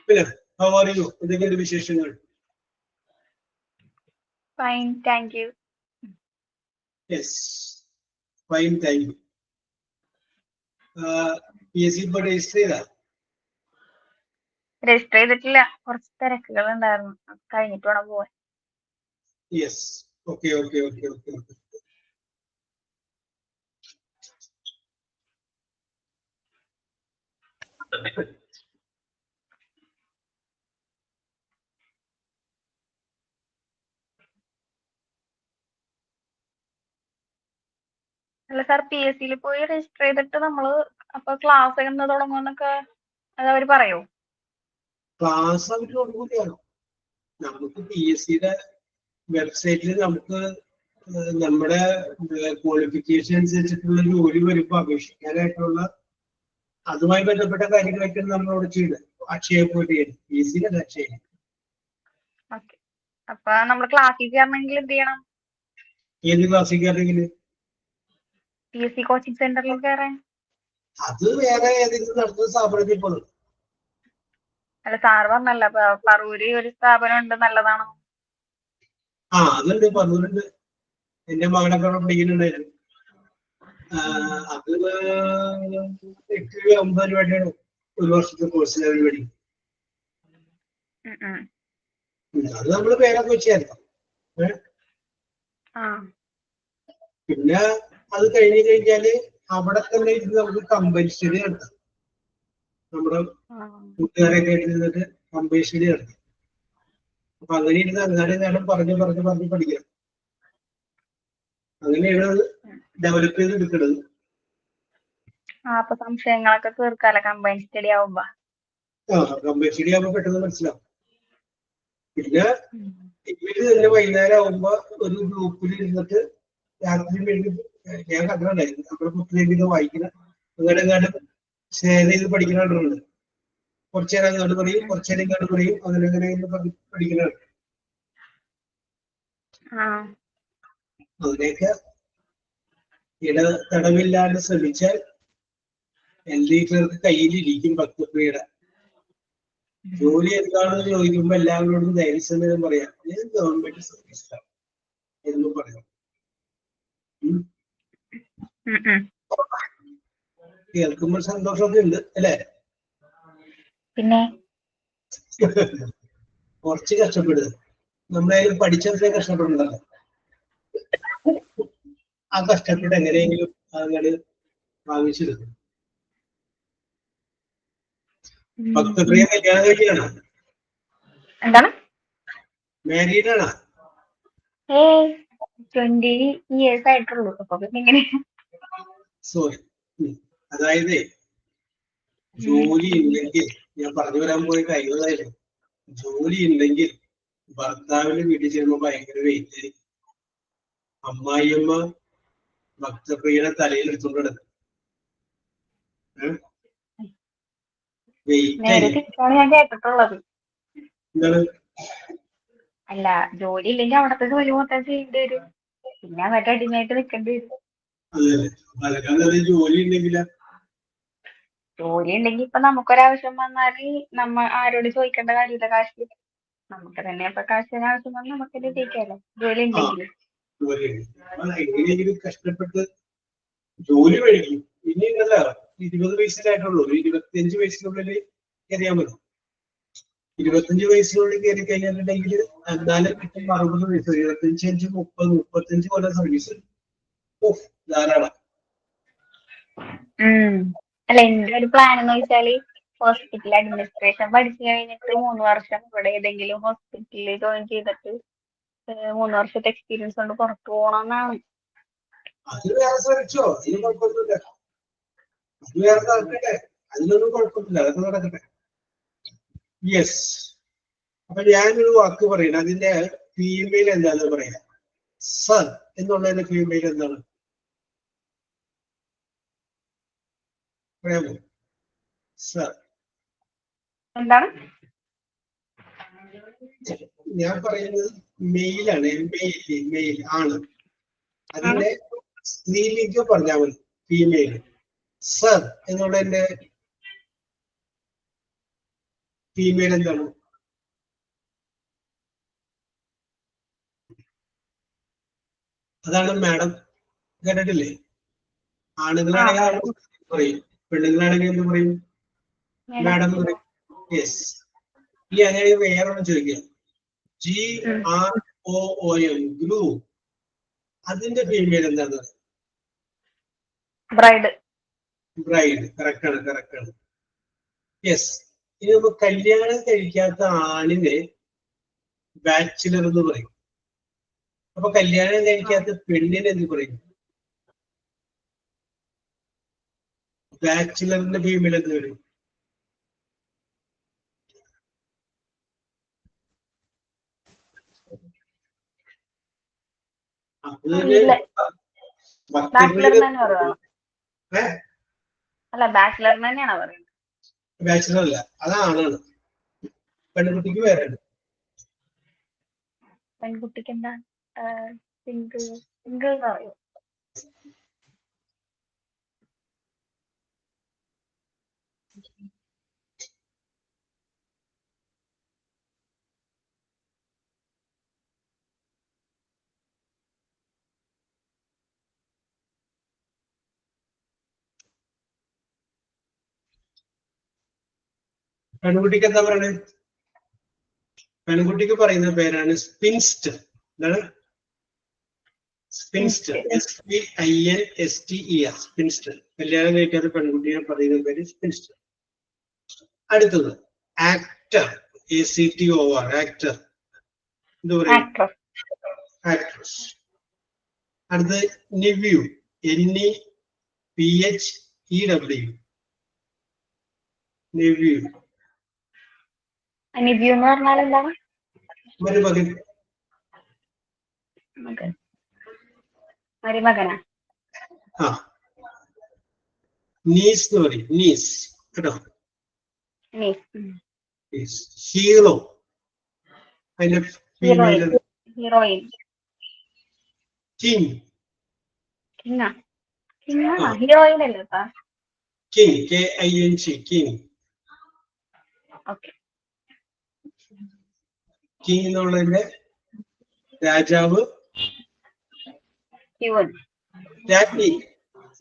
How are you? എന്തൊക്കെയുണ്ട് വിശേഷങ്ങൾ? Fine, thank you. Yes, fine, thank you. PSC ഇപ്പോൾ register ചെയ്താ? രജിസ്റ്റർ ചെയ്തിട്ടില്ല, കുറച്ച് തിരക്കുകൾ ഉണ്ടായിരുന്നു, കഴിഞ്ഞിട്ട് വേണം പോവാൻ. Yes, okay. അല്ല സാർ, PSC പോയി രജിസ്റ്റർ ചെയ്തിട്ട് നമ്മള് അപ്പൊ ക്ലാസ് എന്ന് തുടങ്ങുമെന്നൊക്കെ അത് അവര് പറയോ? ക്ലാസ് അവർ തുടങ്ങുകയാണോ? നമുക്ക് PSCയുടെ വെബ്സൈറ്റിൽ നമുക്ക് നമ്മുടെ ക്വാളിഫിക്കേഷൻ അനുസരിച്ചിട്ടുള്ള ജോലി വരുമ്പോൾ അപേക്ഷിക്കാനായിട്ടുള്ള അതുമായി ബന്ധപ്പെട്ട കാര്യങ്ങളൊക്കെ നമ്മളോട് ചെയ്യുന്നത്. അക്ഷയ പോയിട്ട് ചെയ്യണം, PSCയുടെ അക്ഷയ. അപ്പൊ നമ്മള് ക്ലാസ്സിൽ കയറണമെങ്കിൽ എന്ത് ചെയ്യണം? ഏത് ക്ലാസ്സിൽ കയറണമെങ്കിൽ PSC കോച്ചിങ് സെന്ററിൽ കയറാൻ? അത് വേറെ ഏതെങ്കിലും നടത്തുന്ന സ്ഥാപനത്തിൽ പോകണം. അല്ല, സാറ് പറഞ്ഞല്ല പറൂര് ഒരു സ്ഥാപനം ഉണ്ട്, നല്ലതാണോ? അതുണ്ട്, പറൂരുണ്ട്. എന്റെ മകളൊക്കെ പഠിക്കുന്നുണ്ടായിരുന്നു. അത് 8-9 രൂപയാണ് ഒരു വർഷത്തെ കോഴ്സിന് അവർ പഠിക്കും. അത് നമ്മള് പേരൊക്കെ വെച്ചായിരുന്നു. പിന്നെ അത് കഴിഞ്ഞു കഴിഞ്ഞാല് അവിടെ തന്നെ ഇരുന്ന് നമുക്ക് കമ്പൈൻ സ്റ്റഡി നടത്താം. നമ്മുടെ കൂട്ടുകാരൊക്കെ ഇരുന്നിട്ട് കമ്പൈൻ സ്റ്റഡി നടത്താം. അപ്പൊ അങ്ങനെ ഇരുന്ന് അങ്ങനെ പറഞ്ഞ് പഠിക്കണം. അങ്ങനെയാണ് ഡെവലപ്പ് ചെയ്ത് എടുക്കുന്നത്. അപ്പൊ സംശയങ്ങളൊക്കെ തീർക്കാലോ കമ്പൈൻ സ്റ്റഡി ആവുമ്പോ. കമ്പൈൻ സ്റ്റഡി ആവുമ്പോ പെട്ടെന്ന് മനസ്സിലാവും. പിന്നെ ഇവര് തന്നെ വൈകുന്നേരം ആവുമ്പോ ഒരു ഗ്രൂപ്പിൽ ഇരുന്നിട്ട് രാത്രി വേണ്ടി ഞാൻ കണ്ടിട്ടുണ്ടായിരുന്നു. നമ്മുടെ പുസ്തകം വായിക്കുന്ന അങ്ങനെ ഷെയർ ചെയ്ത് പഠിക്കുന്നുണ്ട്. കുറച്ചേരം അങ്ങോട്ട് പറയും, കുറച്ചേരം ഇങ്ങോട്ട് പറയും, അങ്ങനെ പഠിക്കുന്നുണ്ട്. അതിനെയൊക്കെ ഇടതടവില്ലാതെ ശ്രമിച്ചാൽ എല്ലാവർക്കും കയ്യിലിരിക്കും. ഭക്തപ്രിയയുടെ ജോലി എന്താണെന്ന് ചോദിക്കുമ്പോ എല്ലാവരോടും ധൈര്യസമേതം പറയാം, ഞാൻ ഗവൺമെന്റ് സർവീസിലാണ് എന്ന് പറയാം. കേൾക്കുമ്പോൾ സന്തോഷമൊക്കെ ഉണ്ട് അല്ലേ? പിന്നെ കുറച്ച് കഷ്ടപ്പെടുക, നമ്മളായാലും പഠിച്ചതിനെ കഷ്ടപ്പെടുന്നുണ്ടല്ലോ. ആ കഷ്ടപ്പെട്ട് എങ്ങനെയെങ്കിലും അങ്ങനെ വാങ്ങിച്ചെടുക്കും. ഭക്തപ്രിയ കല്യാണം കഴിക്കുകയാണോ? എന്താണ്? മാരീഡ് ആണോ? 20 years ആയിട്ടുള്ളൂ. അപ്പൊ പിന്നെ എങ്ങനെ? സോറി, അതായത് ജോലി ഉണ്ടെങ്കിൽ, ഞാൻ പറഞ്ഞു വരാൻ പോയ കഴിവതായിരുന്നു, ജോലി ഉണ്ടെങ്കിൽ ഭർത്താവിന്റെ വീട്ടിൽ ചെല്ലുമ്പോ ഭയങ്കര വെയിറ്റ്. അമ്മായിയമ്മ ഭക്തപ്രിയയുടെ തലയിൽ എടുത്തുകൊണ്ട് കിടക്കും. ഞാൻ കേട്ടിട്ടുള്ളത്. എന്താണ്? അല്ല, ജോലി ഇല്ലെങ്കിൽ അവിടത്തെ ജോലി മൊത്തം ചെയ്യേണ്ടി വരും, പിന്നെ അവരുടെ അടിമയായിട്ട് നിൽക്കേണ്ടി വരും. അതെ, ജോലി ഉണ്ടെങ്കിൽ ഇപ്പൊ നമുക്കൊരാവശ്യം വന്നാല് നമ്മ ആരോട് ചോദിക്കേണ്ട കാര്യമില്ല. കാശ് നമുക്ക് തന്നെ ഇപ്പൊ കാശിന് ആവശ്യം വന്നാൽ നമുക്കല്ലേ ജയിക്കാലോ, ജോലി ഉണ്ടെങ്കിൽ. എങ്ങനെയെങ്കിലും കഷ്ടപ്പെട്ട് ജോലി മേടിക്കും. ഇനി 20 വയസ്സിലായിട്ടുള്ളൂ, 25 വയസ്സിനുള്ളിൽ കയറിയാൽ മതി. 25 വയസ്സിനുള്ളിൽ കയറി കഴിഞ്ഞിട്ടുണ്ടെങ്കിൽ എന്നാലും കിട്ടും 60 വയസ്സ്. 25, 30, 35 കൊല്ലം സർവീസ് ധാരാളം. അല്ല, എന്റെ ഒരു പ്ലാൻ എന്ന് വെച്ചാല് ഹോസ്പിറ്റൽ അഡ്മിനിസ്ട്രേഷൻ പഠിച്ചു കഴിഞ്ഞിട്ട് 3 വർഷം ഇവിടെ ഏതെങ്കിലും ഹോസ്പിറ്റലിൽ ജോയിൻ ചെയ്തിട്ട് 3 വർഷത്തെ എക്സ്പീരിയൻസ് കൊണ്ട് പുറത്തു പോകണമെന്നാണ്. അത് വേറെ ശ്രമിച്ചോ, അതിന് കുഴപ്പമൊന്നുമില്ല. അത് വേറെ നടക്കട്ടെ, അതിനൊന്നും കുഴപ്പമില്ല, അതൊക്കെ നടക്കട്ടെ. യെസ്. അപ്പൊ ഞാനൊരു വാക്ക് പറയണം, അതിന്റെ ഫീമെയിൽ എന്താന്ന് പറയാം. സർ എന്നുള്ളതിന്റെ ഫീമെയിൽ എന്താണ് പറയാമോ? സർ എന്താണ് ഞാൻ പറയുന്നത്? മെയിലാണ്, മെയിൽ ആണ്. അതിന്റെ സ്ത്രീലിംഗം പറഞ്ഞാൽ മതി, ഫീമെയിൽ. സർ എന്നുള്ളതിന്റെ ഫീമെയിൽ എന്താണ്? അതാണ് മാഡം കേട്ടിട്ടില്ലേ? ആണുങ്ങളാണെങ്കിൽ പറയും, പെണ്ണുങ്ങളാണെങ്കിൽ എന്ത് പറയും? മാഡം പറയും. യെസ്. ഈ അങ്ങനെ വേറെ ഒന്ന് ചോദിക്കാം. GROOM ഗ്രൂ, അതിന്റെ ഫീമെയിൽ എന്താണ്? ബ്രൈഡ്. ബ്രൈഡ്. കറക്റ്റ് ആണ്. യെസ്. ഇനി നമ്മൾ കല്യാണം കഴിക്കാത്ത ആണിനെ ബാച്ചിലർ എന്ന് പറയും. അപ്പൊ കല്യാണം കഴിക്കാത്ത പെണ്ണിനെ എന്ത് പറയും? ബാച്ചിലറിന്റെ ഫീമെയിൽ എന്ത് വരും? ബാച്ചിലർ അല്ല, അതാണാണ്. പെൺകുട്ടിക്ക് വേറെ ഉണ്ട്. പെൺകുട്ടിക്ക് എന്താ? സിംഗിൾ സിംഗിൾ പറയും. പെൺകുട്ടിക്ക് എന്താ പറയുന്നത്? പെൺകുട്ടിക്ക് പറയുന്ന പേരാണ് സ്പിൻസ്റ്റർ. എന്താണ്? സ്പിൻസ്റ്റർ. SPINSTER. സ്പിൻസ്റ്റർ. കല്യാണം കഴിക്കാത്ത പെൺകുട്ടിയെ പറയുന്ന പേര് സ്പിൻസ്റ്റർ. അടുത്തത് ആക്ടർ. ACTOR. ആക്ടർ. എന്ത് പറയും? ആക്ട്രസ്. അടുത്തത് നിവ്യൂ. NEPHEW. നിവ്യൂ. നിവ്യൂ എന്ന് പറഞ്ഞാൽ എന്താണ്? മരുമകൻ. മരുമകനാ? ആ. നീസ് എന്ന് പറയും. നീസ് കേട്ടോ. ഹീറോ. അതിന്റെ ഫീമെയിൽ ഹീറോയിൻ. കിങ്. ഹീറോയിൻ അല്ലേ? കിങ്. KING. കിങ്. കിങ് എന്നുള്ളതിന്റെ രാജാവ്. രാജ്ഞി.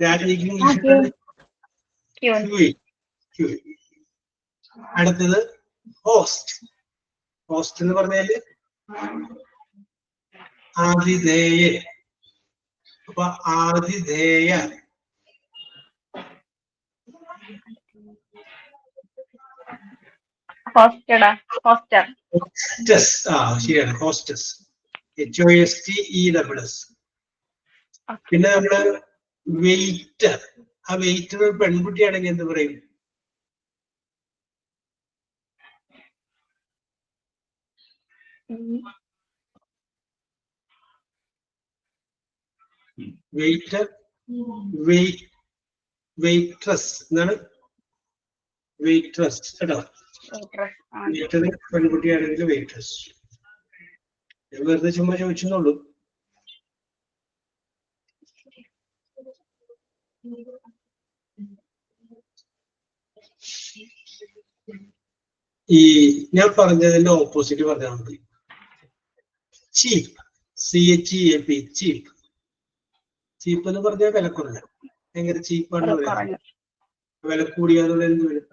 രാജ്ഞിക്ക് ഇംഗ്ലീഷ്. അടുത്തത് ഹോസ്റ്റ്. ഹോസ്റ്റ് എന്ന് പറഞ്ഞാല് ആതിഥേയൻ. അപ്പൊ ആതിഥേയ. ഹോസ്റ്റസ്. ശരിയാണ്. ഹോസ്റ്റസ്. HOSTESS. പിന്നെ നമ്മള് വെയിറ്റർ. ആ വെയിറ്റർ പെൺകുട്ടിയാണെങ്കിൽ എന്ത് പറയും? വെയിറ്റർ. വെയിട്രസ്. എന്താണ്? വെയിട്രസ് കേട്ടോ. Waiter പെൺകുട്ടിയാണെങ്കിൽ waitress. വെറുതെ ചുമ്മാ ചോദിച്ചെന്നുള്ളൂ. ഈ ഞാൻ പറഞ്ഞതിന്റെ ഓപ്പോസിറ്റ് പറഞ്ഞാൽ മതി. ചീപ്പ്. CHEAP. ചീപ്പ്. ചീപ്പ് എന്ന് പറഞ്ഞാൽ വില കുറഞ്ഞ. ഭയങ്കര ചീപ്പാണ് പറയാം. വില കൂടിയാലുള്ള എന്ത് വരും?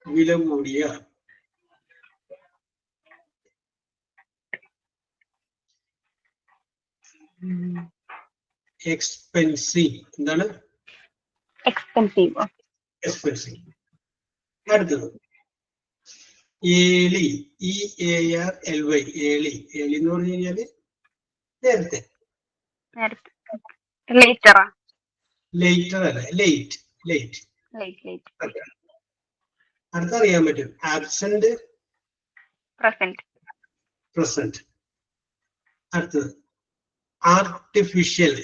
വില കൂടിയ. എക്സ്പെൻസീവ്. എന്താണ്? എക്സ്പെൻസീവ്. അടുത്തത് ഏളി. EARLY. ഏളി. ഏളി എന്ന് പറഞ്ഞു കഴിഞ്ഞാല് നേരത്തെ. ലേറ്റർ അല്ല, ലേറ്റ്. അടുത്തറിയാൻ പറ്റും. ആബ്സെന്റ്. പ്രസന്റ്. അടുത്തത് ആർട്ടിഫിഷ്യൽ.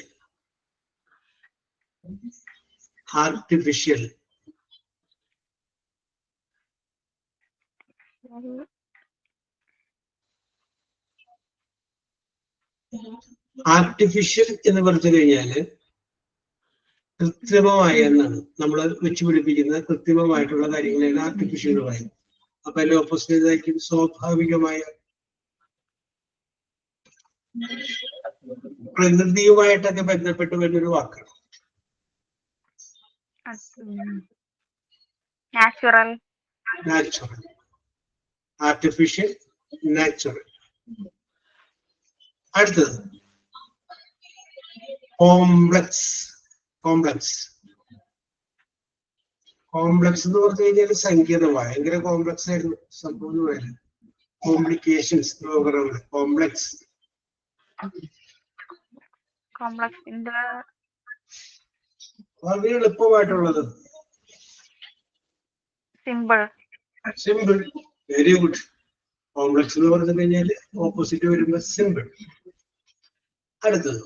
ആർട്ടിഫിഷ്യൽ എന്ന് പറഞ്ഞു കഴിഞ്ഞാല് കൃത്രിമമായ എന്നാണ് നമ്മൾ വെച്ച് പിടിപ്പിക്കുന്ന കൃത്രിമമായിട്ടുള്ള കാര്യങ്ങളാണ് ആർട്ടിഫിഷ്യൽ എന്ന് പറയുന്നത്. അപ്പൊ അതിന്റെ ഓപ്പോസിറ്റ് ഇതായിരിക്കും സ്വാഭാവികമായ, പ്രകൃതിയുമായിട്ടൊക്കെ ബന്ധപ്പെട്ട് വരുന്നൊരു വാക്കാണ്. Natural, natural, artificial, natural. അടുത്തത് കോംപ്ലക്സ്. കോംപ്ലക്സ് കോംപ്ലക്സ് എന്ന് പറഞ്ഞു കഴിഞ്ഞാൽ സങ്കീർണം, ഭയങ്കര കോംപ്ലക്സ് ആയിരുന്നു സംഭവം എന്ന് പറയുന്നത്. കോംപ്ലിക്കേഷൻസ് പ്രോഗ്രാമുകൾ. കോംപ്ലക്സ് കോംപ്ലക്സിന്റെ വളരെ എളുപ്പമായിട്ടുള്ളത്. Simple. Simple, very good. Complex എന്ന് പറഞ്ഞു കഴിഞ്ഞാൽ ഓപ്പോസിറ്റ് വരുമ്പോ സിമ്പിൾ. അടുത്തത്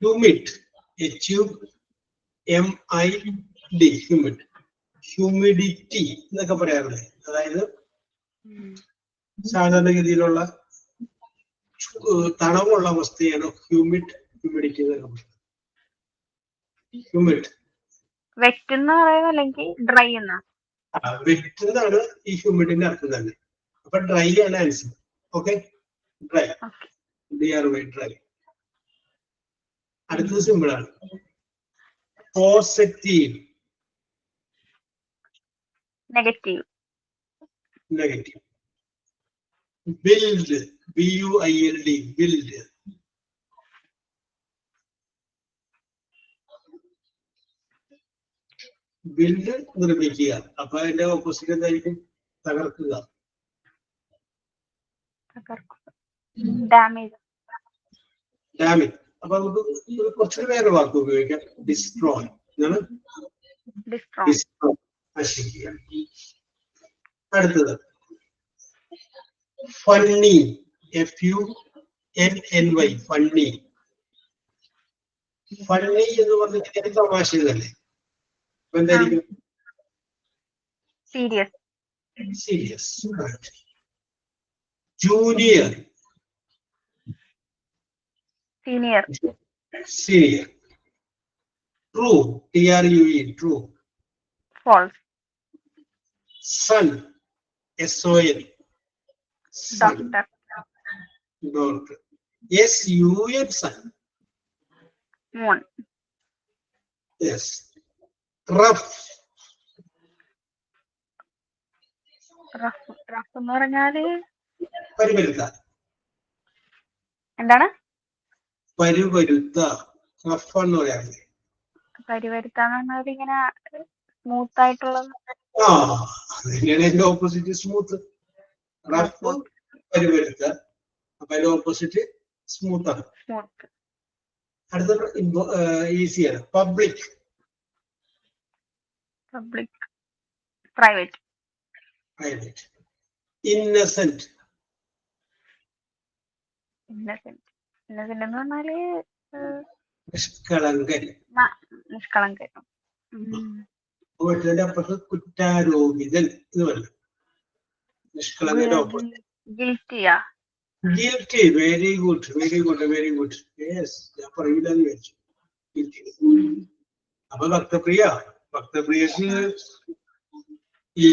ഹ്യൂമിഡ്. HUMID, humid. ഹ്യൂമിഡിറ്റി എന്നൊക്കെ പറയാറില്ലേ, അതായത് സാധാരണഗതിയിലുള്ള തണവുള്ള അവസ്ഥയാണ് ഹ്യൂമിഡ്, ഹ്യൂമിഡിറ്റി എന്നൊക്കെ പറയുന്നത്. ഹ്യൂമിഡ്. വെറ്റ് എന്ന് പറയുന്നത് അല്ലെങ്കിൽ ഡ്രൈ എന്നാ? വെറ്റ് എന്നാണ് ഈ ഹ്യൂമിഡിന്റെ അർത്ഥം തന്നെ. അപ്പൊ ഡ്രൈ ആണ് ആൻസർ. Okay, dry. ഡ്രൈ. അടുത്തത് സിമ്പിൾ ആണ്. Positive. Negative. Negative. Build. BUILD, build. Build നിർമ്മിക്കുക. അപ്പൊ അതിന്റെ ഓപ്പോസിറ്റ് എന്തായിരിക്കും? തകർക്കുക. ഡാമേജ്. ഡാമേജ്. അപ്പൊ നമുക്ക് കുറച്ചുകൂടി വേറെ വാക്ക് ഉപയോഗിക്കാം. ഡിസ്ട്രോയ്. ഡിസ്ട്രോയ്, നശിക്കുക. അടുത്തത് ഫണ്ണി. FUNNY, funny. ഫണ്ണി എന്ന് പറഞ്ഞാൽ തമാശ തന്നെ. എന്തായിരിക്കും? Serious. Serious. Junior. Senior. Senior. True. TRUE, true. False. Son. SON, doctor. Doctor. SUN, sun. Moon. Yes. Rough. Rough എന്ന് പറഞ്ഞാല് പരിപരുത്ത. എന്താണ്? പരിപരുത്ത. റഫ് എന്ന് പറയാറില്ലേ? പരിവരുത്താന്ന് പറഞ്ഞാൽ ഇങ്ങനെ സ്മൂത്ത് ആയിട്ടുള്ളത്. അതന്നെയാണ് അതിന്റെ ഓപ്പോസിറ്റ് സ്മൂത്ത്. റഫ്, പരിപരുത്ത. അപ്പൊ അതിന്റെ ഓപ്പോസിറ്റ് സ്മൂത്ത് ആണ്. സ്മൂത്ത്. അടുത്ത ഈസിയാണ്. Public. Public. Private. Private. Innocent. Innocent. Innocent എന്ന് പറഞ്ഞാല് നിഷ്കളങ്കൻ. നിഷ്കളങ്കൻ. വീട്ടിന്റെ അപ്പുറത്ത് കുറ്റാരോപിതൻ എന്ന് പറഞ്ഞു. നിഷ്കളങ്കന്റെ ഓപ്പോസിറ്റ് ഗിൽറ്റിയാ. Guilty. Very good, very good, very good. Yes, ഞാൻ പറയൂല എന്ന് വിചാരിച്ചു. അപ്പൊ ഭക്തപ്രിയക്ക് ഈ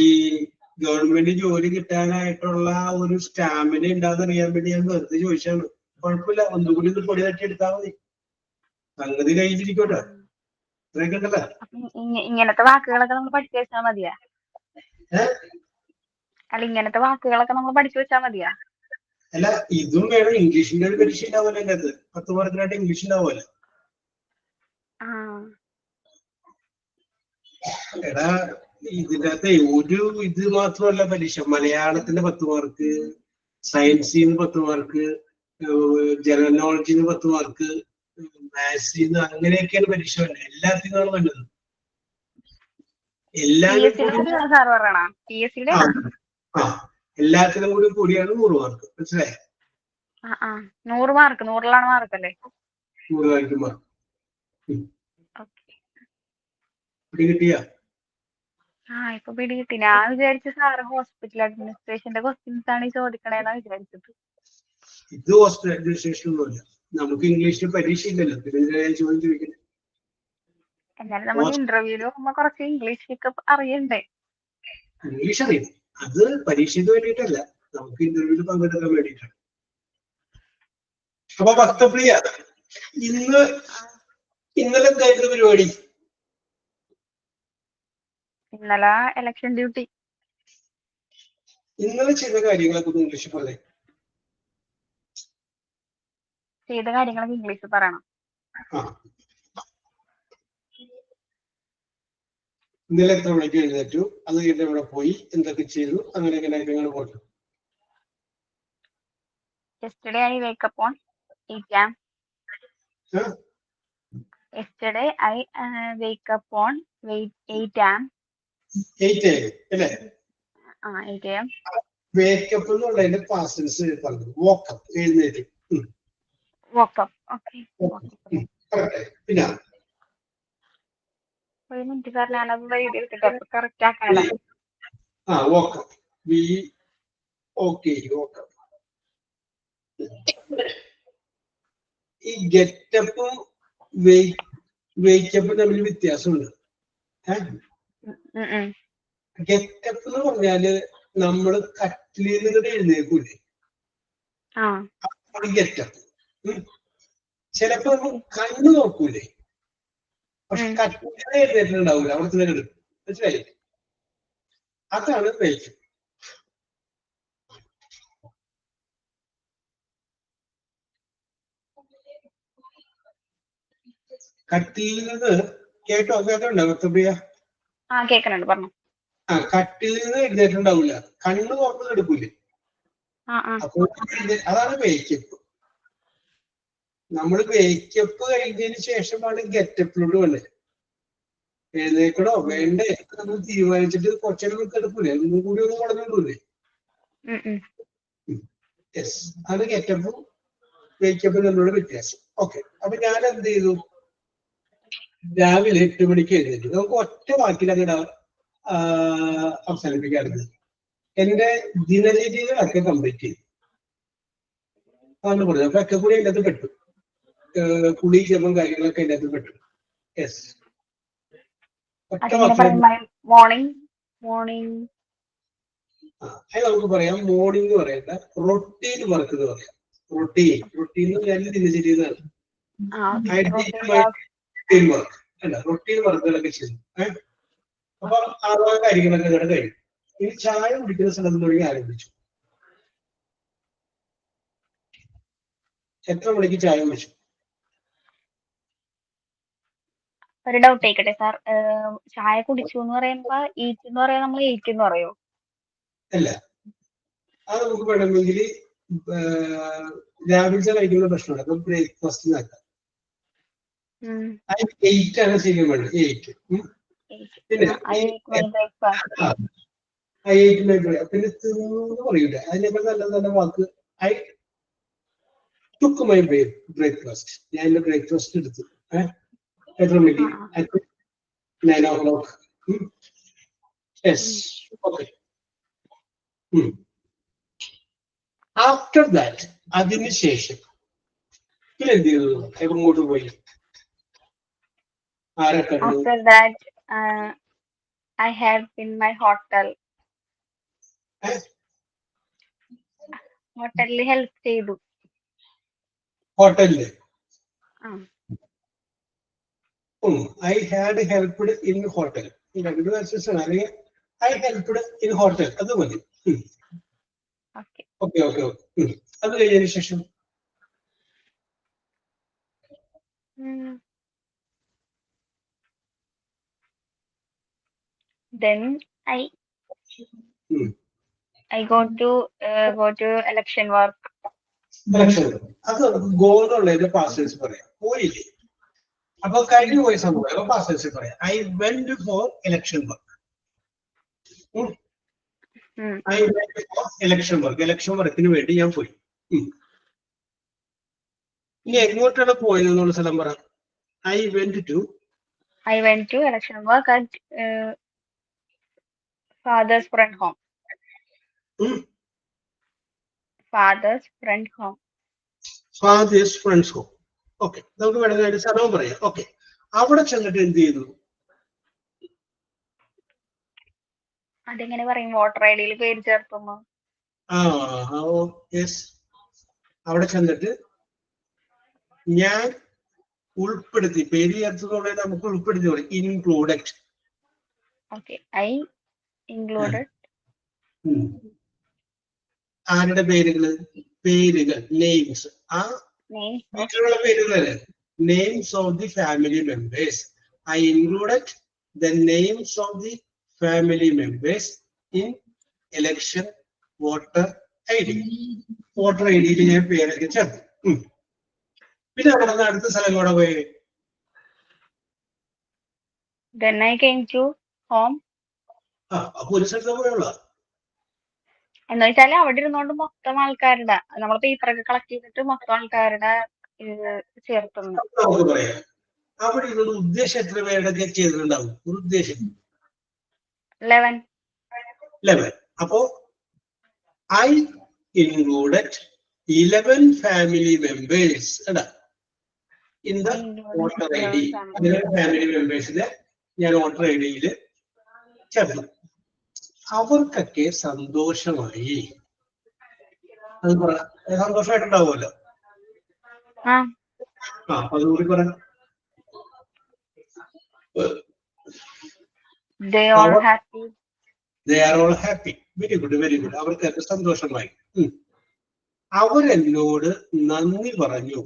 ഗവൺമെന്റ് ജോലി കിട്ടാനായിട്ടുള്ള ഒരു സ്റ്റാമിന ഉണ്ടാകുന്ന അറിയാൻ വേണ്ടി ഞാൻ വെറുതെ ചോദിച്ചാണ്. കുഴപ്പമില്ല, ഒന്നുകൂടി ഇത് പൊടി തട്ടി എടുത്താൽ മതി, സംഗതി കഴിഞ്ഞിരിക്കട്ടെ. ഇത്രയൊക്കെ ഉണ്ടല്ലോ. ഇങ്ങനത്തെ വാക്കുകളൊക്കെ നമ്മൾ പഠിച്ചു വെച്ചാൽ മതിയാ? അല്ല, ഇങ്ങനത്തെ വാക്കുകളൊക്കെ നമ്മൾ പഠിച്ചു വെച്ചാൽ മതിയാ? അല്ല, ഇതും വേണം. ഇംഗ്ലീഷിന്റെ ഒരു പരീക്ഷ ഉണ്ടാവുമല്ലോ അതിനകത്ത്. 10 മാർക്കിനായിട്ട് ഇംഗ്ലീഷ് ഉണ്ടാവുമല്ലോ. എടാ, ഇതിനകത്ത് ഒരു ഇത് മാത്രമല്ല പരീക്ഷ. മലയാളത്തിന് 10 മാർക്ക്, സയൻസിന് 10 മാർക്ക്, ജനറൽ നോളജിന് 10 മാർക്ക്, മാത്സിന്, അങ്ങനെയൊക്കെയാണ് പരീക്ഷ വരുന്നത്. എല്ലാത്തിനാണ് വേണ്ടത്. എല്ലാത്തിനും കൂടി കൂടിയാണ് 100 മാർക്ക്. മനസ്സിലായോ? 100 മാർക്ക്. 100ലാണ് മാർക്കല്ലേ? 100 മാർക്ക് മാർക്ക് കിട്ടിയ? ഇപ്പൊ പിടികിട്ടി. ഞാൻ വിചാരിച്ച സാറ് ഹോസ്പിറ്റൽ അഡ്മിനിസ്ട്രേഷന്റെ ക്വസ്റ്റ്യൻസ് ആണ് ഈ ചോദിക്കണേന്നാ വിചാരിച്ചത്. ഇത് ഹോസ്പിറ്റൽ അഡ്മിനിസ്ട്രേഷൻ ഒന്നുമില്ല. നമുക്ക് ഇംഗ്ലീഷിൽ പരീക്ഷ ഇല്ലല്ലോ, പിന്നെ ചോദ്യം ചോദിക്കുന്നത്. എന്നാലും നമുക്ക് ഇന്റർവ്യൂല് പോകുമ്പോ കുറച്ച് ഇംഗ്ലീഷ് ഒക്കെ അറിയണ്ടേ? ഇംഗ്ലീഷ് അറിയാം, അത് പരീക്ഷയ്ക്ക് വേണ്ടിയിട്ടല്ല, നമുക്ക് ഇന്റർവ്യൂവിൽ പങ്കെടുക്കാൻ വേണ്ടിയിട്ടാണ്. അപ്പൊ ഭക്തപ്രിയ, ഇന്നലെ എന്തായിരുന്നു പരിപാടി? ഇന്നലെ ഇലക്ഷൻ ഡ്യൂട്ടി. ഇന്നലെ ചെയ്ത കാര്യങ്ങളൊക്കെ ഇംഗ്ലീഷിൽ പറയാം. ചെയ്ത കാര്യങ്ങളൊക്കെ ഇംഗ്ലീഷിൽ പറയണം. ഇന്നലെ എത്ര മണിക്ക് എഴുന്നേറ്റു, അത് കഴിഞ്ഞ് ഇവിടെ പോയി എന്തൊക്കെ ചെയ്തു, അങ്ങനെ കാര്യങ്ങൾ പോട്ടു. Yesterday I wake up on 8 a.m. Yesterday I wake up on 8 a.m. 8 a.m. അല്ലേ? 8 a.m. വേക്കപ്പ് എന്നുള്ളതിന്റെ പാസ്റ്റ് ടെൻസ് പറഞ്ഞു. വോക്കപ്പ്, എഴുന്നേറ്റ്. വോക്കപ്പ്. ഓക്കെ. പിന്നെ ഒരു മിനിറ്റ് സാർ, ഞാനത് എഴുതിയെടുത്തിട്ട് കറക്റ്റ് ആക്കാനാ. Woke up, woke up. ഈ ഗെറ്റപ്പും വേക്കപ്പും തമ്മിൽ വ്യത്യാസമുണ്ട്. ഗെറ്റപ്പ് എന്ന് പറഞ്ഞാല് നമ്മള് കട്ടിലിൽ നിന്ന് എഴുന്നേക്കൂലേ, ഗെറ്റപ്പ്. ചിലപ്പോ നമ്മൾ കണ്ണു നോക്കൂലേ, പക്ഷെ കട്ടിലിൽ എഴുന്നേറ്റിട്ടുണ്ടാവൂല, അവിടെ തന്നെ കിടക്കും. മനസ്സിലായില്ലേ? അതാണ് വേക്കപ്പ്. കട്ടിലിൽ നിന്ന് കേൾക്കണ്ടോ ഭക്തപ്രിയ? കേൾക്കുന്നുണ്ട്, പറഞ്ഞു. കട്ടിലിൽ നിന്ന് എഴുന്നേറ്റുണ്ടാവൂല, കണ്ണ് തുറന്ന് കിടക്കൂലേ, അപ്പോൾ അതാണ് വേക്കപ്പ്. നമ്മൾ വേക്കപ്പ് കഴിഞ്ഞതിന് ശേഷമാണ് ഗെറ്റപ്പിലോട്ട് വന്നത്. എഴുന്നേക്കണോ വേണ്ടേ നമ്മൾ തീരുമാനിച്ചിട്ട് കുറച്ചേരം കിടക്കൂലേ, ഒന്നും കൂടി ഒന്ന് വളർന്നിട്ടൂലേ. യെസ്, അത് ഗെറ്റപ്പും വേക്കപ്പും തമ്മിലുള്ള വ്യത്യാസം. ഓക്കെ, അപ്പൊ ഞാൻ എന്ത് ചെയ്തു? രാവിലെ 8 മണിക്ക് എഴുന്നേറ്റു. നമുക്ക് ഒറ്റ വാക്കിൽ അങ്ങനെ അവസാനിപ്പിക്കാറുണ്ട്. എന്റെ ദിനചര്യകളൊക്കെ കംപ്ലീറ്റ് ചെയ്തു. അതാണ് പറഞ്ഞത്. അപ്പൊ ഒക്കെ കൂടി അതിൻ്റെ അകത്ത് പെട്ടു, കുളി ജപം കാര്യങ്ങളൊക്കെ അതിൻ്റെ അകത്ത് പെട്ടു. യെസ്, ഒറ്റ വാക്കിൽ നമുക്ക് പറയാം. മോർണിംഗ് പറയണ്ട, റൊട്ടീൻ വർക്ക് എന്ന് പറയാം. റൊട്ടീൻ ഞാൻ ദിനചര്യ വർക്ക് അല്ല, റൊട്ടീൻ വർക്കുകളൊക്കെ ചെയ്തു. അപ്പൊ ആ കാര്യങ്ങളൊക്കെ ഇവിടെ കഴിയും. ഇനി ചായ കുടിക്കുന്ന സ്ഥലത്ത് തുടങ്ങി ആരംഭിച്ചു. എത്ര മണിക്ക് ചായ കുടിച്ചു? ഒരു ഡൗട്ട് ആയിക്കട്ടെ സാർ, ചായ കുടിച്ചു എന്ന് പറയുമ്പോ ഈറ്റ് എന്ന് പറയാൻ നമ്മൾ 8 എന്ന് പറയോ? അല്ല, അത് നമുക്ക് വേണമെങ്കിൽ രാവിലത്തെ കഴിക്കുന്ന പ്രശ്നമുണ്ട്. അപ്പൊ ബ്രേക്ക്ഫാസ്റ്റ് ആക്കാം. 8 ആണ് ശരിക്കും വേണ്ടത്. 8 പിന്നെ പിന്നെ തിന്നു പറയൂല, അതിനേക്കാൾ നല്ല നല്ല വാക്ക് ഐ ടുക്ക് മൈ ബ്രേക്ക്ഫാസ്റ്റ്. ഞാൻ എന്റെ ബ്രേക്ക്ഫാസ്റ്റ് എടുത്തു. എത്ര മണിക്ക്? 9 o'clock. Yes, okay. After that, അതിനുശേഷം പിന്നെ എന്ത് ചെയ്തു? എങ്ങോട്ട് പോയി? After that, I have in my hotel. ഹോട്ടലിൽ ഹെൽപ്പ് ചെയ്തു. ഹോട്ടലില് I had helped in hotel. അല്ലെങ്കിൽ I helped in hotel. അത് മതി. ഓക്കെ. അത് കഴിഞ്ഞതിന് ശേഷം then I go to election work. അത് ഗോ എന്നുള്ളതിന്റെ പാസ്റ്റേഴ്സ് പറയാം. പോയില്ലേ, അപ്പൊ കഴിഞ്ഞു പോയ സംഭവം അപ്പൊ പാസ്റ്റേഴ്സ് പറയാം. I went for election work. I went for election work. Election വർക്കിന് വേണ്ടി ഞാൻ പോയി. ഇനി എങ്ങോട്ടാണ് പോയത് എന്നുള്ള സ്ഥലം പറ. I went to election work at father's friend home. Father's friend's home. Okay, നമുക്ക് വേണമെങ്കിൽ സ്ഥലവും പറയാം. ഓക്കെ, അവിടെ ചെന്നിട്ട് എന്ത് ചെയ്തു? അതെങ്ങനെ പറയും? വോട്ടർ ഐ ഡിയിൽ പേര് ചേർത്തുമ്പോ യെസ്, അവിടെ ചെന്നിട്ട് ഞാൻ ഉൾപ്പെടുത്തി, പേര് ചേർത്തതോടെ നമുക്ക് ഉൾപ്പെടുത്തി പറയും ഇൻക്ലൂഡഡ്. ഓക്കെ, ഐ ഇൻക്ലൂഡഡ് ആരുടെ പേരുകൾ? നെയിംസ്. ആ വീട്ടിലുള്ള പേരുകളല്ലേ? Names of the family members. I included the names of the family members in election voter I D. Voter I ഡിയിൽ ഞാൻ പേരൊക്കെ ചേർത്തു. പിന്നെ അവിടെ നിന്ന് അടുത്ത സ്ഥലം കൂടെ പോയി. Then I came to home. അപ്പൊ ഒരു സ്ഥലത്ത് പോയുള്ള എന്ന് വെച്ചാല് അവിടെ ഇരുന്നോണ്ട് മൊത്തം ആൾക്കാരുടെ നമ്മൾ പേപ്പറൊക്കെ കളക്ട് ചെയ്തിട്ട് മൊത്തം ആൾക്കാരുടെ ചേർത്തുന്നു. നമുക്ക് പറയാം അവിടെ ഇരുന്നത് ഉദ്ദേശം എത്ര പേരുടെ ചെയ്തിട്ടുണ്ടാവും? ഒരു ഉദ്ദേശം 11. അപ്പോ I included 11 family members in the voter I D. 11 family മെമ്പേഴ്സിനെ ഞാൻ വോട്ടർ ഐ ഡിയിൽ ചേർത്തു. അവർക്കൊക്കെ സന്തോഷമായി. അത് പറ, സന്തോഷമായിട്ടുണ്ടാവുമല്ലോ. അതുകൂടി പറ. They are happy. Very good, very good. അവർക്കൊക്കെ സന്തോഷമായി. അവരെന്നോട് നന്ദി പറഞ്ഞു.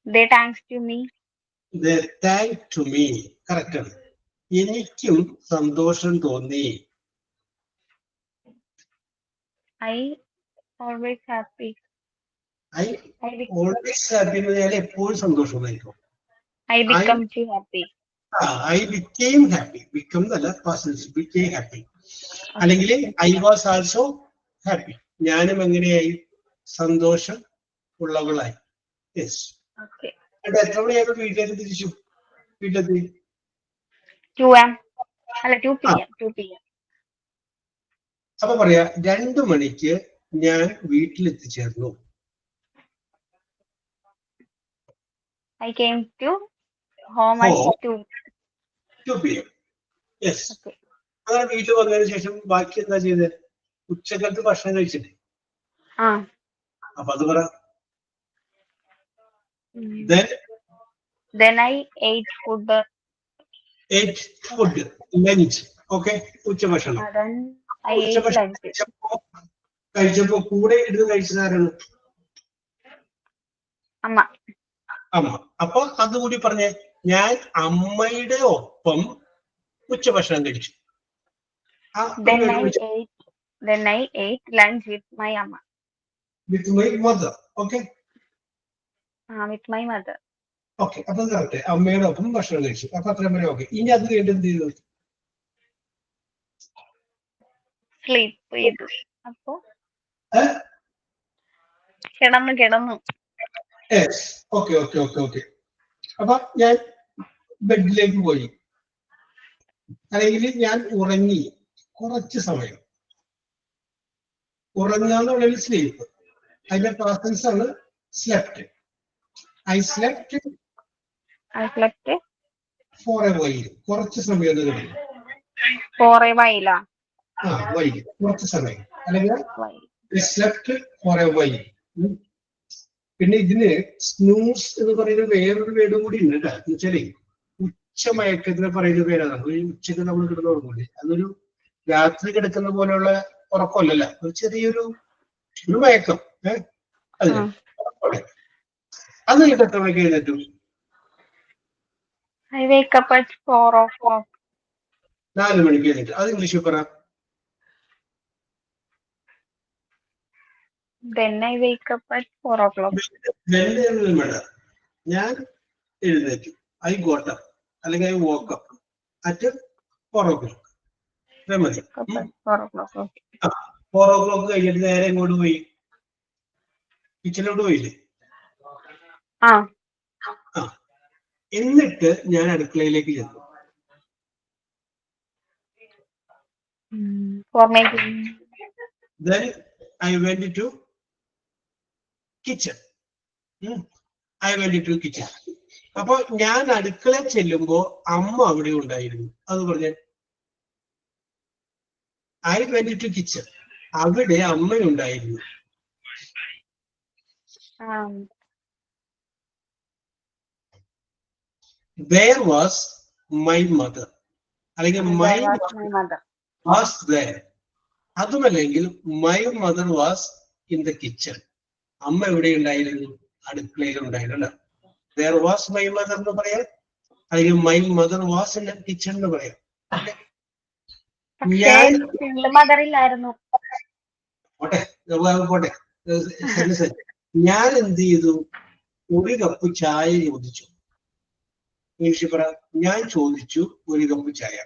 They thanks to me. Correct ആണ്. എനിക്കും സന്തോഷം തോന്നി. I always happy. എപ്പോഴും സന്തോഷമായിരിക്കും. I become too happy. I became happy. Become എന്നല്ല, became happy. അല്ലെങ്കിൽ I was also happy. ഞാനും എങ്ങനെയായി? സന്തോഷം ഉള്ളവളായി. യെസ്. എത്ര മണിയായപ്പോ വീട്ടിലേക്ക് തിരിച്ചു? വീട്ടിലെത്തി 2 PM. അപ്പൊ പറയാ 2 മണിക്ക് ഞാൻ വീട്ടിലെത്തിച്ചേർന്നു. I came to home at 2 PM. Yes. അങ്ങനെ വീട്ടിൽ വന്നതിന് ശേഷം ബാക്കി എന്താ ചെയ്തത്? ഉച്ചക്കലത്ത് ഭക്ഷണം കഴിച്ചിട്ട്. അപ്പൊ അത് പറ. Then I ate food. Lunch. Okay, ഉച്ചഭക്ഷണം. കഴിച്ചപ്പോ കൂടെ ഇരുന്ന് കഴിച്ചതാരാണ്? അമ്മ. അപ്പൊ അതുകൂടി പറഞ്ഞേ. ഞാൻ അമ്മയുടെ ഒപ്പം ഉച്ചഭക്ഷണം കഴിച്ചു. Then I ate lunch with my amma. With my mother. Okay. With my mother. Okay. അപ്പൊ കറക്റ്റ്. അമ്മയുടെ ഒപ്പം ഭക്ഷണം കഴിച്ചു. അപ്പൊ അത്രയും വരെ ഓക്കെ. ഇനി അത് കഴിഞ്ഞിട്ട് എന്ത് ചെയ്തു? സ്ലീപ്പ് ചെയ്തു. അപ്പൊ കിടന്നു. ഓക്കെ. അപ്പൊ ഞാൻ ബെഡിലേക്ക് പോയി, അല്ലെങ്കിൽ ഞാൻ ഉറങ്ങി കുറച്ച് സമയം. ഉറങ്ങാന്ന് പറയുന്നത് സ്ലീപ്പ്. അതിന്റെ പാസൻസ് ആണ് slept. I slept for a while. കുറച്ച് സമയം കിടന്നു. For a while. കുറച്ച് സമയം. അല്ലെങ്കിൽ I slept for a while. പിന്നെ ഇതിന് സ്നൂസ് എന്ന് പറയുന്ന വേറൊരു വേർഡും കൂടി ഉണ്ട് കേട്ടോ. എന്ന് വെച്ചാലേ ഉച്ചമയക്കത്തിന് പറയുന്ന പേരാണ്. ഉച്ചക്ക് നമ്മൾ കിടന്ന് ഉറങ്ങൂലേ, അതൊരു രാത്രി കിടക്കുന്ന പോലെയുള്ള ഉറക്കമല്ലല്ലോ, ഒരു ചെറിയൊരു മയക്കം. അത് കഴിഞ്ഞിട്ട് എത്ര മണിക്ക് എഴുന്നേറ്റു? I wake up at 4 o'clock. 4 മണിക്ക് എഴുന്നേറ്റു. അത് ഇംഗ്ലീഷിൽ പറ. Then I wake up at 4 o'clock. ഞാൻ എഴുന്നേറ്റു. I got up അല്ലെങ്കിൽ I woke up at 4 o'clock. മതി. 4 o'clock. 4 o'clock കഴിഞ്ഞിട്ട് നേരെ എങ്ങോട്ട് പോയി? കിച്ചണിലോട്ട് പോയില്ലേ? എന്നിട്ട് ഞാൻ അടുക്കളയിലേക്ക് ചെന്നു. Then I went to kitchen. I went into kitchen. അപ്പൊ ഞാൻ അടുക്കള ചെല്ലുമ്പോ അമ്മ അവിടെ ഉണ്ടായിരുന്നു. അത് പറഞ്ഞേ. I went into kitchen. അവിടെ അമ്മയുണ്ടായിരുന്നു. There was my mother. അല്ലെങ്കിൽ my mother was there. അതുമല്ലെങ്കിൽ my mother was in the kitchen. അമ്മ എവിടെ ഉണ്ടായിരുന്നു? അടുക്കളയിൽ ഉണ്ടായിരുന്നു. There was my mother എന്ന് പറയാം, അല്ലെങ്കിൽ my mother was in the kitchen എന്ന് പറയാം. പോട്ടെ. ഞാൻ എന്ത് ചെയ്തു? ഒരു കപ്പ് ചായ ചോദിച്ചു. ഇംഗ്ലീഷിൽ പറ, ഞാൻ ചോദിച്ചു ഒരു കപ്പ് ചായ.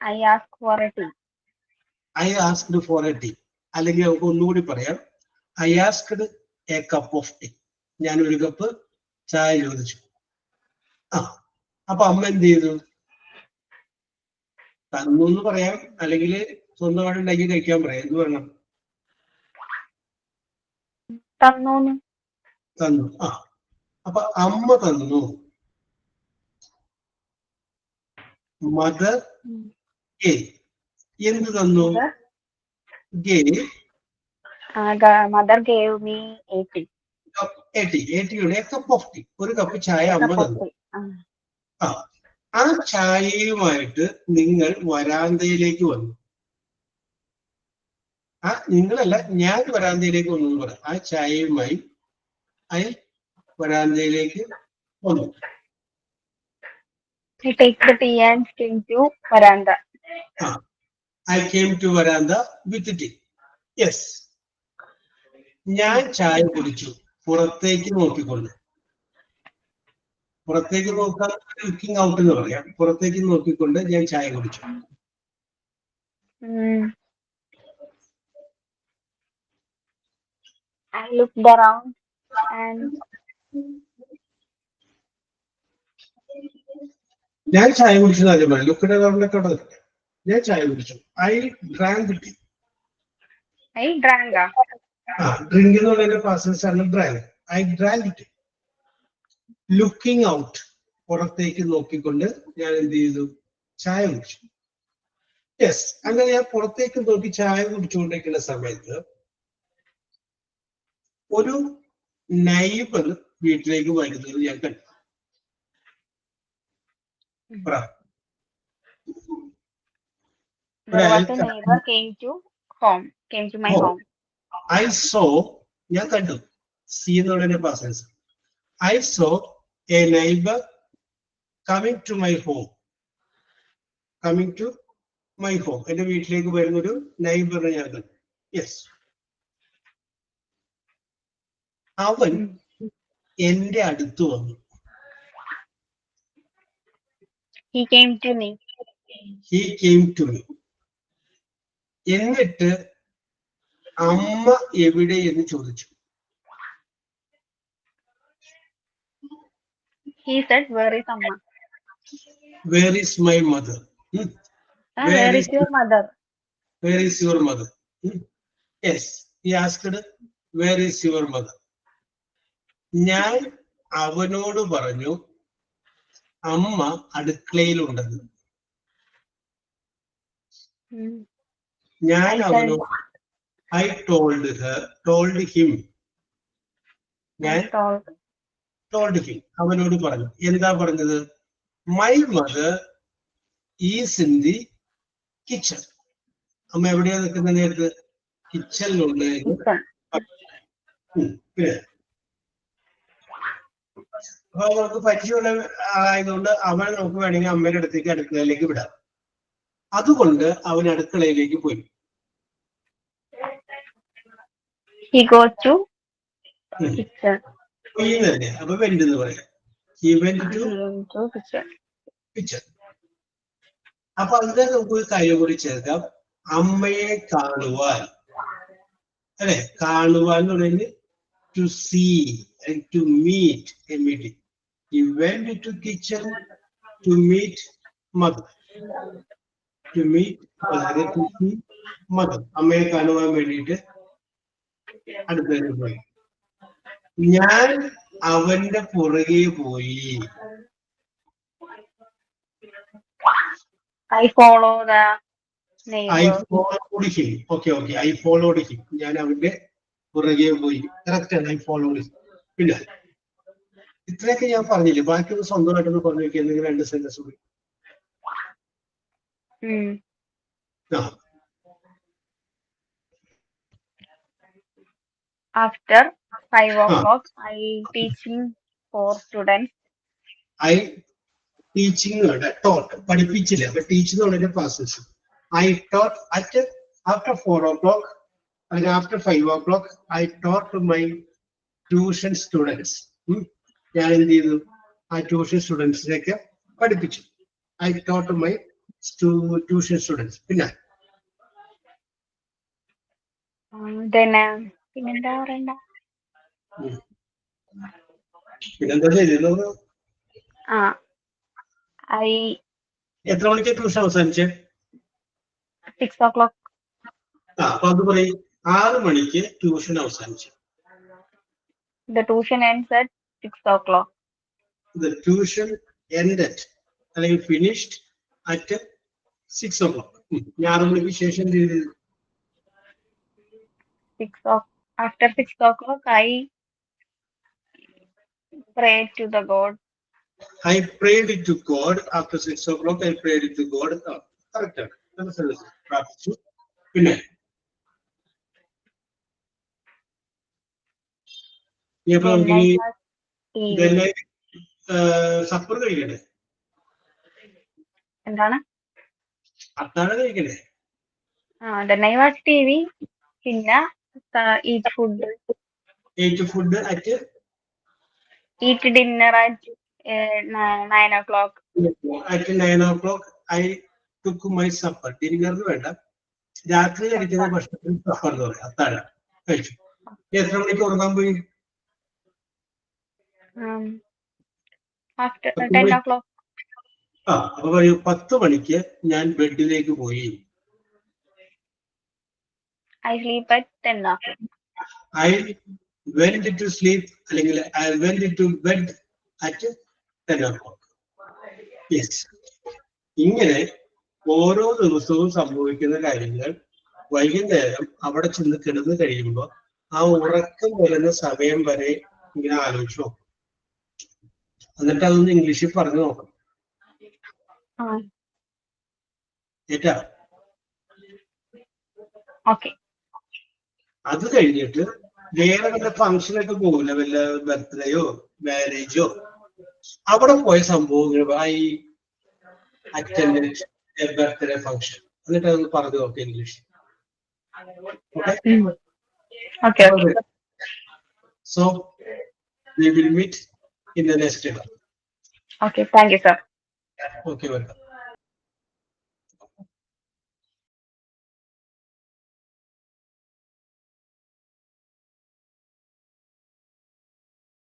I asked for a tea. I asked for a tea. അല്ലെങ്കിൽ നമുക്ക് ഒന്നുകൂടി പറയാം, I asked a cup of tea. ഞാൻ ഒരു കപ്പ് ചായ ചോദിച്ചു. അപ്പൊ അമ്മ എന്ത് ചെയ്തു? തന്നു എന്ന് പറയാം, അല്ലെങ്കിൽ സ്വന്തമായിട്ട് ഉണ്ടാക്കി കഴിക്കാൻ പറയാം. എന്ത് പറയണം? തന്നു. അപ്പൊ അമ്മ തന്നു. മദർ എന്ത് തന്നു? Mother gave me a tea. A cup of tea. ഒരു കപ്പ് ചായ അമ്മ തന്നു. ആ ചായയുമായിട്ട് നിങ്ങൾ വരാന്തയിലേക്ക് വന്നു. നിങ്ങളല്ല, ഞാൻ വരാന്തയിലേക്ക് വന്നു എന്ന് പറയാം. ആ ചായയുമായി വരാന്തയിലേക്ക് വന്നു. I take the tea and came to veranda. I came to veranda with tea. Yes. ഞാൻ ചായ കുടിച്ചു പുറത്തേക്ക് നോക്കിക്കൊണ്ട്. പുറത്തേക്ക് നോക്കാൻ ലുക്കിംഗ് ഔട്ട് എന്ന് പറയാം. പുറത്തേക്ക് നോക്കിക്കൊണ്ട് ഞാൻ ചായ കുടിച്ചു. I looked around and ഞാൻ ചായ കുടിച്ചു ആദ്യം പറയാം. ലുക്കിംഗ് അറൗണ്ടിലൊക്കെ അവിടെ ഞാൻ ചായ കുടിച്ചു. I drank tea. I drank. Drink എന്ന് പറയുന്ന പാസൻസ് ആണ് drank. I drank tea. Looking out, പുറത്തേക്ക് നോക്കിക്കൊണ്ട് ഞാൻ എന്ത് ചെയ്തു? ചായ കുടിച്ചു. യെസ്. അങ്ങനെ ഞാൻ പുറത്തേക്ക് നോക്കി ചായ കുടിച്ചുകൊണ്ടിരിക്കുന്ന സമയത്ത് ഒരു നൈബർ വീട്ടിലേക്ക് വരുന്നത് ഞാൻ കണ്ടു. I saw, ഞാൻ കണ്ടു. സി എന്ന് പറയുന്ന persons. I saw a neighbor coming to my home. എന്റെ വീട്ടിലേക്ക് വരുന്ന ഒരു നൈബറിനെ ഞാൻ കണ്ടു. യെസ്. അവൻ എന്റെ അടുത്ത് വന്നു. He came to me. എന്നിട്ട് അമ്മ എവിടെ എന്ന് ചോദിച്ചു. He said, where is Amma? Where is my mother? Where is your mother? Where is your mother? Yes. He asked, where is your mother? ഞാൻ അവനോട് പറഞ്ഞു അമ്മ അടുക്കളയിലുണ്ടെന്ന്. ഞാൻ അവനോട് I told him. ഞാൻ told him. അവനോട് പറഞ്ഞു. എന്താ പറഞ്ഞത്? My mother is in the kitchen. അമ്മ എവിടെയാ നിൽക്കുന്ന നേരത്ത്? കിച്ചണിലുണ്ട്. അപ്പൊ അവർക്ക് പരിചയമുള്ള ആയതുകൊണ്ട് അവനെ നമുക്ക് വേണമെങ്കിൽ അമ്മയുടെ അടുത്തേക്ക് അടുക്കളയിലേക്ക് വിടാം. അതുകൊണ്ട് അവൻ അടുക്കളയിലേക്ക് പോയി. അപ്പൊ വെന്റെന്ന് പറയാം. He went to kitchen. അപ്പൊ അതിനെ നമുക്ക് ഒരു കാര്യം കൂടി ചേർക്കാം. അമ്മയെ കാണുവാൻ, അല്ലെ? കാണുവാൻ എന്ന് പറയുന്നത് to see and to meet a meeting. He went to kitchen to meet mother. To see mother. അമ്മയെ കാണുവാൻ വേണ്ടിയിട്ട് അടുത്തതിന് പോയി. ഞാൻ അവന്റെ പുറകെ പോയി. I follow the I neighbor. Followed him. Okay okay, I followed him. ഞാൻ അവന്റെ പുറകെ പോയി. കറക്റ്റ് ആണ്, ഐ ഫോളോഡ് ഹിം. പിന്നെ ഇത്രയൊക്കെ ഞാൻ പറഞ്ഞില്ലേ, ബാക്കിയൊന്ന് സ്വന്തമായിട്ടൊന്ന് പറഞ്ഞു നോക്കി. എന്തെങ്കിലും 2 സെന്റൻസ് കൂടി. ആ After 5 o'clock, I teaching for students. I teaching taught, പഠിപ്പിച്ചില്ല. അപ്പൊ ടീച്ച് എന്നുള്ളതിന്റെ പാസസ്. I taught at after 4 o'clock അല്ലെങ്കിൽ after 5 o'clock I taught my tuition students. ഞാൻ എന്ത് ചെയ്തു? ആ ട്യൂഷൻ സ്റ്റുഡൻസിനെയൊക്കെ പഠിപ്പിച്ചു. I taught my tuition students. പിന്നെ പിന്നെന്താ പറയണ്ട? പിന്നെന്താ ചെയ്തിരുന്നത്? എത്ര മണിക്ക് ട്യൂഷൻ അവസാനിച്ചേ? 6 o'clock. അപ്പൊ അത് പറയും, 6 മണിക്ക് ട്യൂഷൻ അവസാനിച്ചു. The tuition ends at 6 o'clock. The tuition ended അല്ലെങ്കിൽ finished at 6 o'clock. 6 മണിക്ക് ശേഷം ചെയ്ത് After 6 o'clock, I prayed to the God. I prayed to God. After 6 o'clock, I prayed to God. Correct. പ്രാർത്ഥിച്ചു. പിന്നെ സപ്പർ കഴിക്കണ്ടേ? എന്താണ്? അത്താഴം കഴിക്കണ്ടേ? Then I watch TV. പിന്നെ eat food. Eat food at Eat dinner at 9 o'clock. At 9 o'clock, I took my supper. Dinner വേണ്ട, രാത്രി കഴിക്കുന്ന ഭക്ഷണത്തിന് സഫർ എന്ന് പറയാം. അത്താഴം കഴിച്ചു. എത്ര മണിക്ക് ഉറങ്ങാൻ പോയി? After 10 o'clock. അപ്പൊ പറയൂ, 10 മണിക്ക് ഞാൻ ബെഡിലേക്ക് പോയി. I sleep at 10 o'clock. I went to sleep അല്ലെങ്കിൽ I went to bed at 10 o'clock. Yes. ഇങ്ങനെ ഓരോ ദിവസവും സംഭവിക്കുന്ന കാര്യങ്ങൾ വൈകുന്നേരം അവിടെ ചെന്ന് കിടന്ന് കഴിയുമ്പോൾ ആ ഉറക്കം വരുന്ന സമയം വരെ ഇങ്ങനെ ആലോചിച്ചു നോക്കും. എന്നിട്ട് അതൊന്ന് ഇംഗ്ലീഷിൽ പറഞ്ഞു നോക്കണം. ഏറ്റാ? അത് കഴിഞ്ഞിട്ട് വേറെ വല്ല ഫംഗ്ഷനൊക്കെ പോകില്ല, വല്ല ബർത്ത്ഡേയോ മാരേജോ, അവിടെ പോയ സംഭവങ്ങൾ I attend A birthday function. എന്നിട്ട് അതൊന്ന് പറഞ്ഞു നോക്കാം English. Okay. So we will meet in the next day. Okay, thank you, sir. Okay, welcome.